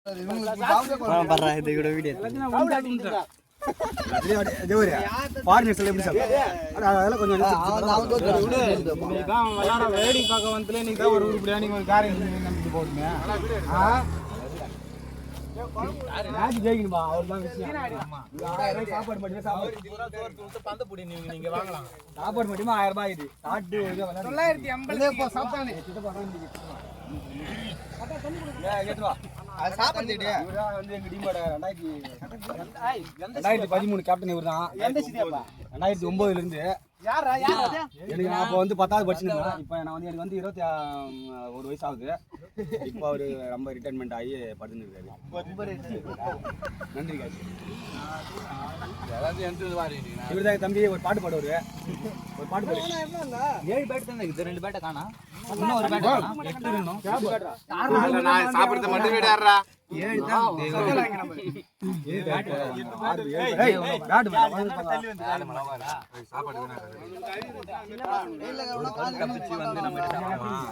வேடி பார்க்க வந்து நீங்க ஒரு உருப்படியா நீங்க ஒரு காரியம் நம்பிட்டு போடுங்க. ஜெயிக்கணுமா அவர்தான் விஷயம். சாப்பாடு மட்டுமே சாப்பாடு நீங்க வாங்கலாம். சாப்பாடு மட்டுமே 1000 ரூபாய். இது சாப்பிட்டு 980 சாப்பாடு வந்து எங்க டீமோட 2013 கேப்டன் இவர் தான். 2009 இருந்து எனக்கு நான் அப்போ வந்து 10வது படிச்சுருந்தேன். இப்போ நான் வந்து எனக்கு வந்து 21 வயசு ஆகுது. இப்போ அவர் ரொம்ப ரிட்டைர்மெண்ட் ஆகி படுத்துருக்காரு. நன்றி காசு. இவர் தான் தம்பி ஒரு பாட்டு பாடுவார். ஒரு பாட்டு பாடு. 7 பேட் தான் இருக்குது. 2 பேட்டை காணா. இன்னும் ஒரு பேட் காணா. 8 வேணும். நான் சாப்பிடுறது மட்டும் விடாறா. 7 தான். 7 பேட். 6 பேட். ஏய் பேட் தள்ளி வந்து சாப்பாடு வேணா. இல்ல கவனம் கால் கப்பிச்சு வந்து நம்ம சாப்பிடுவோம்.